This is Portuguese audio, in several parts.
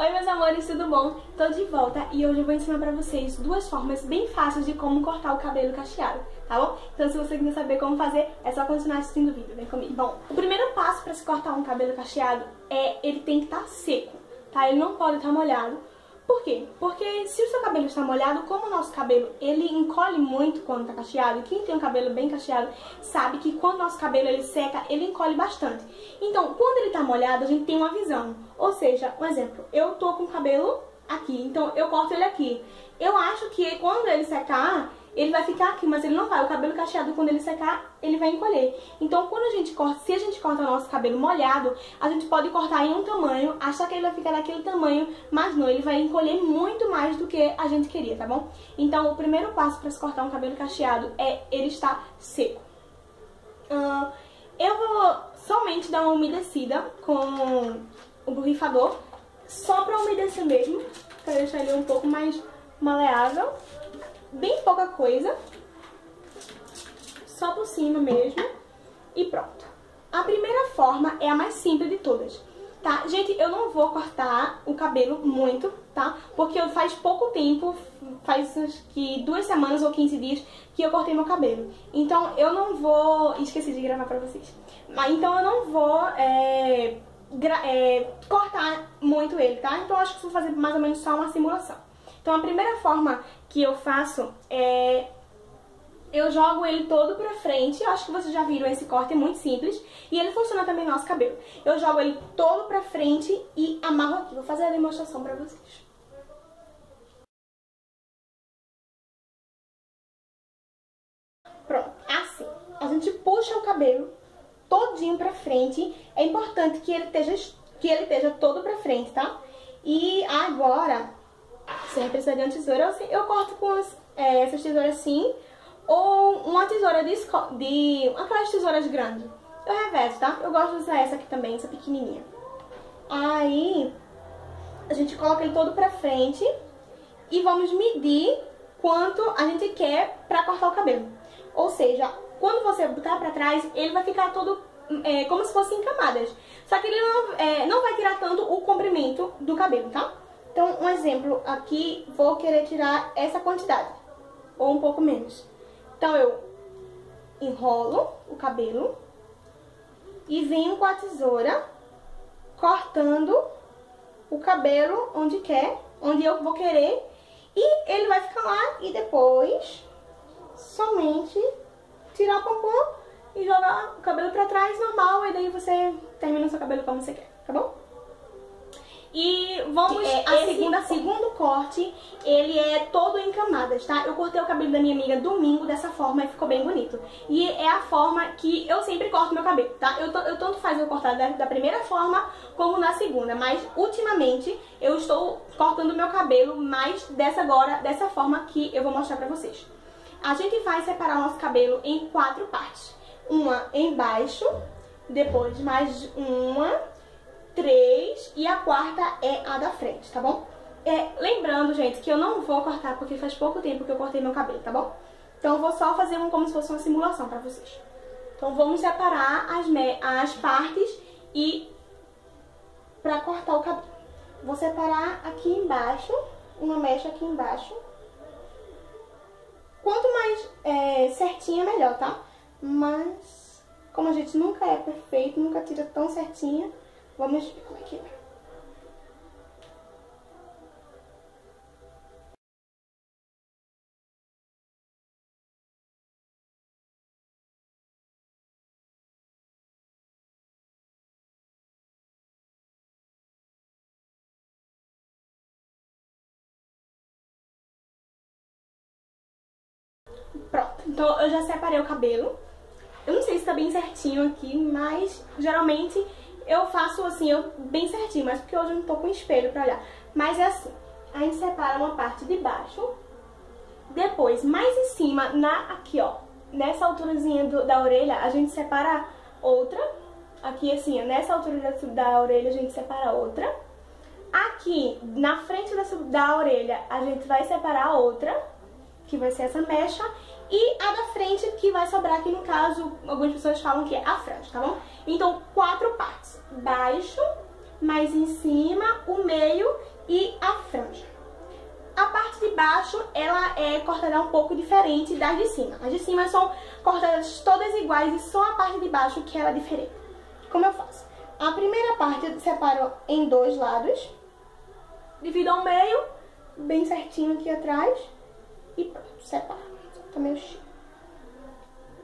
Oi meus amores, tudo bom? Tô de volta e hoje eu vou ensinar pra vocês duas formas bem fáceis de como cortar o cabelo cacheado, tá bom? Então se você quiser saber como fazer, é só continuar assistindo o vídeo, vem comigo. Bom, o primeiro passo pra se cortar um cabelo cacheado é ele tem que estar seco, tá? Ele não pode estar molhado. Por quê? Porque se o seu cabelo está molhado, como o nosso cabelo, ele encolhe muito quando tá cacheado, e quem tem um cabelo bem cacheado sabe que quando o nosso cabelo ele seca, ele encolhe bastante. Então, quando ele tá molhado, a gente tem uma visão. Ou seja, um exemplo, eu tô com o cabelo aqui, então eu corto ele aqui. Eu acho que quando ele secar, ele vai ficar aqui, mas ele não vai. O cabelo cacheado, quando ele secar, ele vai encolher. Então, quando a gente corta, se a gente corta o nosso cabelo molhado, a gente pode cortar em um tamanho, achar que ele vai ficar daquele tamanho, mas não, ele vai encolher muito mais do que a gente queria, tá bom? Então, o primeiro passo para se cortar um cabelo cacheado é ele estar seco. Eu vou somente dar uma umedecida com o borrifador, só para umedecer mesmo, para deixar ele um pouco mais maleável. Bem pouca coisa, só por cima mesmo, e pronto. A primeira forma é a mais simples de todas, tá? Gente, eu não vou cortar o cabelo muito, tá? Porque faz pouco tempo, faz acho que 2 semanas ou 15 dias que eu cortei meu cabelo. Então eu não vou... Esqueci de gravar pra vocês. Mas então eu não vou cortar muito ele, tá? Então eu acho que vou fazer mais ou menos só uma simulação. Então a primeira forma que eu faço é... eu jogo ele todo pra frente. Eu acho que vocês já viram esse corte, é muito simples. E ele funciona também no nosso cabelo. Eu jogo ele todo pra frente e amarro aqui. Vou fazer a demonstração pra vocês. Pronto, assim. A gente puxa o cabelo todinho pra frente. É importante que ele esteja todo pra frente, tá? E agora... se você precisar de uma tesoura, eu corto com essas tesouras assim, ou uma tesoura aquelas tesouras grandes. Eu reverso, tá? Eu gosto de usar essa aqui também, essa pequenininha. Aí, a gente coloca ele todo pra frente e vamos medir quanto a gente quer pra cortar o cabelo. Ou seja, quando você botar pra trás, ele vai ficar todo como se fosse em camadas. Só que ele não vai tirar tanto o comprimento do cabelo, tá? Então, um exemplo, aqui vou querer tirar essa quantidade, ou um pouco menos. Então, eu enrolo o cabelo e venho com a tesoura cortando o cabelo onde eu vou querer. E ele vai ficar lá e depois somente tirar o pompom e jogar o cabelo pra trás normal. E daí você termina o seu cabelo como você quer, tá bom? E vamos, segundo corte, ele é todo em camadas, tá? Eu cortei o cabelo da minha amiga domingo dessa forma e ficou bem bonito. E é a forma que eu sempre corto meu cabelo, tá? Eu tanto faz eu cortar da primeira forma como na segunda, mas ultimamente eu estou cortando meu cabelo mais dessa forma que eu vou mostrar pra vocês. A gente vai separar o nosso cabelo em 4 partes. Uma embaixo, depois mais uma... 3 e a quarta é a da frente, tá bom? Lembrando, gente, que eu não vou cortar porque faz pouco tempo que eu cortei meu cabelo, tá bom? Então eu vou só fazer como se fosse uma simulação pra vocês. Então vamos separar as partes e pra cortar o cabelo. Vou separar aqui embaixo, uma mecha aqui embaixo. Quanto mais certinha, melhor, tá? Mas como a gente nunca é perfeito, nunca tira tão certinha, vamos ver como é que é. Pronto, então eu já separei o cabelo. Eu não sei se tá bem certinho aqui, mas geralmente eu faço assim, bem certinho, mas porque hoje eu não tô com espelho pra olhar. Mas é assim, a gente separa uma parte de baixo, depois mais em cima, aqui ó, nessa alturazinha da orelha, a gente separa outra. Aqui assim, ó, nessa altura da orelha a gente separa outra. Aqui, na frente da orelha, a gente vai separar outra, que vai ser essa mecha. E a da frente que vai sobrar, que no caso, algumas pessoas falam que é a franja, tá bom? Então, 4 partes. Baixo, mais em cima, o meio e a franja. A parte de baixo, ela é cortada um pouco diferente das de cima. As de cima são cortadas todas iguais e só a parte de baixo que ela é diferente. Como eu faço? A primeira parte eu separo em 2 lados, divido ao meio, bem certinho aqui atrás, e pronto, separo. Tá meio cheio.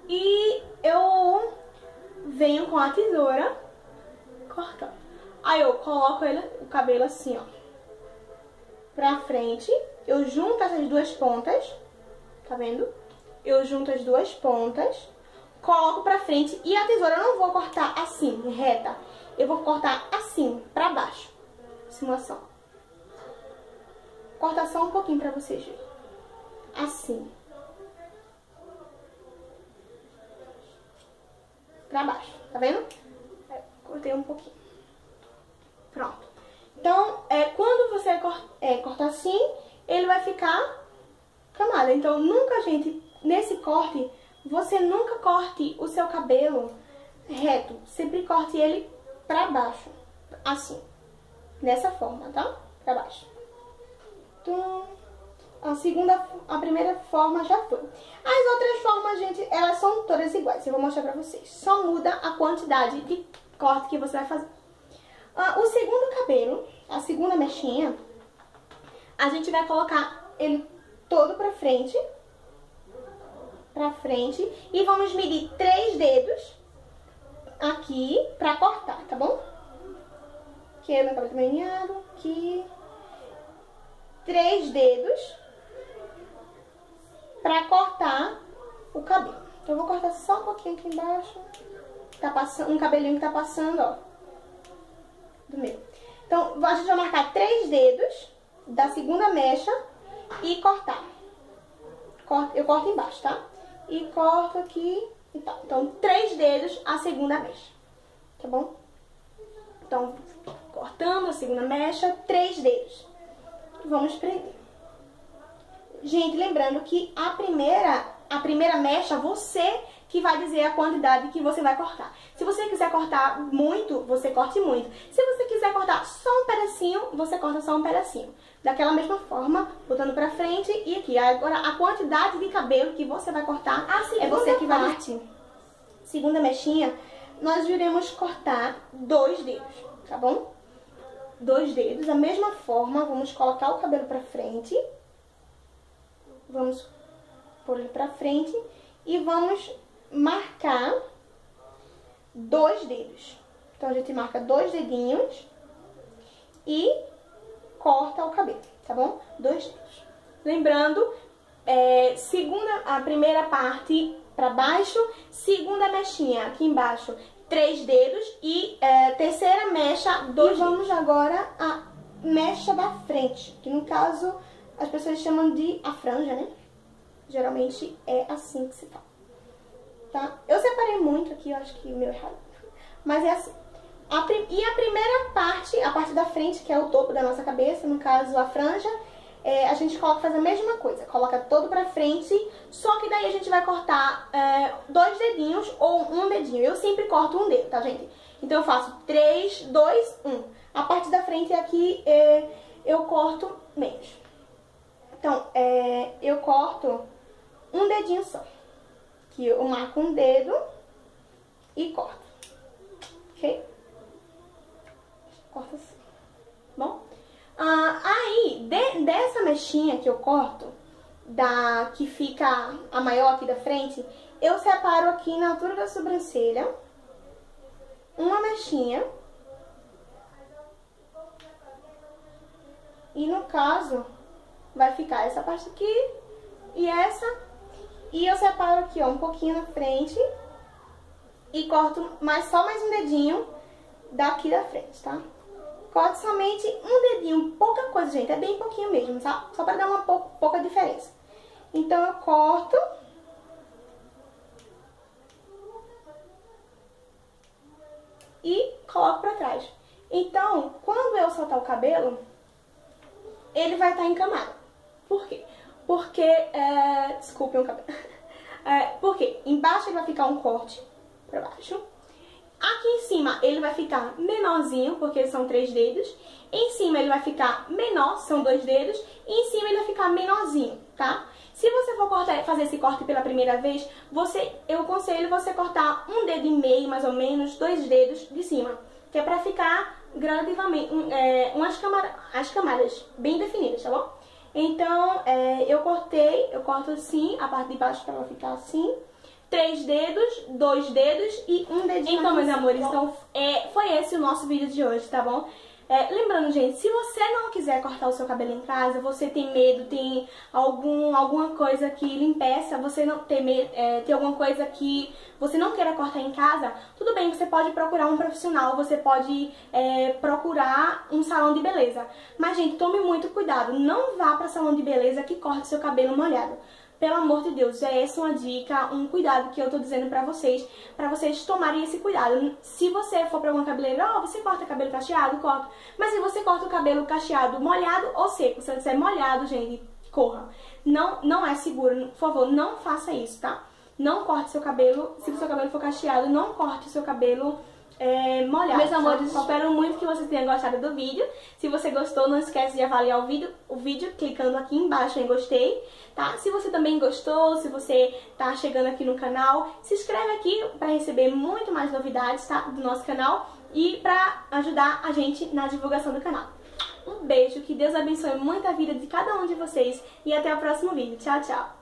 E eu venho com a tesoura cortando. Aí eu coloco o cabelo assim, ó, pra frente. Eu junto essas 2 pontas, tá vendo? Eu junto as 2 pontas, coloco pra frente e a tesoura eu não vou cortar assim, reta. Eu vou cortar assim, pra baixo. Simulação. Corta só um pouquinho pra vocês verem. Assim. Pra baixo, tá vendo? Cortei um pouquinho. Pronto. Então, quando você cortar assim, ele vai ficar camada. Então, nunca, gente, nesse corte, você nunca corte o seu cabelo reto. Sempre corte ele pra baixo. Assim. Dessa forma, tá? Pra baixo. Então, a primeira forma já foi. As outras formas, gente, elas são todas iguais. Eu vou mostrar pra vocês. Só muda a quantidade de corte que você vai fazer. O segundo cabelo, a segunda mechinha, a gente vai colocar ele todo pra frente. E vamos medir 3 dedos aqui pra cortar, tá bom? Aqui é meu cabelo meninhado, aqui. 3 dedos pra cortar o cabelo. Então, eu vou cortar só um pouquinho aqui embaixo. Tá passando, um cabelinho que tá passando, ó, do meu. Então, a gente vai marcar 3 dedos da segunda mecha e cortar. Eu corto embaixo, tá? E corto aqui e tal. Então, 3 dedos a segunda mecha, tá bom? Então, cortando a segunda mecha, 3 dedos. Vamos prender. Gente, lembrando que a primeira mecha, você que vai dizer a quantidade que você vai cortar. Se você quiser cortar muito, você corte muito. Se você quiser cortar só um pedacinho, você corta só um pedacinho. Daquela mesma forma, botando pra frente e aqui. Agora, a quantidade de cabelo que você vai cortar é você que vai medir. Segunda mechinha, nós iremos cortar 2 dedos, tá bom? 2 dedos, da mesma forma, vamos colocar o cabelo pra frente. Vamos pôr ele pra frente e vamos marcar 2 dedos. Então, a gente marca 2 dedinhos e corta o cabelo, tá bom? 2 dedos. Lembrando, a primeira parte pra baixo, segunda mechinha aqui embaixo, 3 dedos e terceira mecha, 2 dedos. Vamos agora a mecha da frente, que no caso as pessoas chamam de a franja, né? Geralmente é assim que se fala, tá? Eu separei muito aqui, eu acho que o meu errado, mas é assim. E a primeira parte, a parte da frente, que é o topo da nossa cabeça, no caso a franja, a gente faz a mesma coisa, coloca todo pra frente, só que daí a gente vai cortar 2 dedinhos ou 1 dedinho. Eu sempre corto 1 dedo, tá, gente? Então eu faço 3, 2, 1. A parte da frente aqui eu corto menos. Então, eu corto 1 dedinho só. Que eu marco 1 dedo e corto. Ok? Corto assim. Bom? Aí, dessa mechinha que eu corto, que fica a maior aqui da frente, eu separo aqui na altura da sobrancelha uma mechinha. E no caso, vai ficar essa parte aqui e essa. E eu separo aqui, ó, um pouquinho na frente e corto só mais um dedinho daqui da frente, tá? Corto somente um dedinho, pouca coisa, gente, é bem pouquinho mesmo, tá? Só pra dar uma pouca diferença. Então, eu corto e coloco pra trás. Então, quando eu soltar o cabelo, ele vai estar encamado. Por quê? Porque, desculpem o cabelo. Porque embaixo ele vai ficar um corte pra baixo. Aqui em cima ele vai ficar menorzinho, porque são 3 dedos. Em cima ele vai ficar menor, são 2 dedos, e em cima ele vai ficar menorzinho, tá? Se você for fazer esse corte pela primeira vez, eu aconselho você cortar 1 dedo e meio, mais ou menos, 2 dedos de cima, que é pra ficar gradativamente, as camadas bem definidas, tá bom? Então, eu corto assim, a parte de baixo pra ela ficar assim, 3 dedos, 2 dedos e 1 dedinho. Então, meus amores, então, foi esse o nosso vídeo de hoje, tá bom? Lembrando, gente, se você não quiser cortar o seu cabelo em casa, você tem medo, tem alguma coisa que lhe impeça, você não tem alguma coisa que você não queira cortar em casa, tudo bem, você pode procurar um profissional, você pode procurar um salão de beleza. Mas, gente, tome muito cuidado, não vá para salão de beleza que corte seu cabelo molhado. Pelo amor de Deus, essa uma dica, um cuidado que eu tô dizendo pra vocês tomarem esse cuidado. Se você for pra alguma cabeleireira, você corta cabelo cacheado, corta. Mas se você corta o cabelo cacheado molhado ou seco, se ele disser molhado, gente, corra. Não é seguro, por favor, não faça isso, tá? Não corte seu cabelo, se o seu cabelo for cacheado, não corte o seu cabelo molhado. Meus amores, espero muito que vocês tenham gostado do vídeo. Se você gostou, não esquece de avaliar o vídeo clicando aqui embaixo em gostei, tá? Se você também gostou, se você tá chegando aqui no canal, se inscreve aqui para receber muito mais novidades, tá? Do nosso canal e para ajudar a gente na divulgação do canal. Um beijo, que Deus abençoe muito a vida de cada um de vocês e até o próximo vídeo. Tchau, tchau!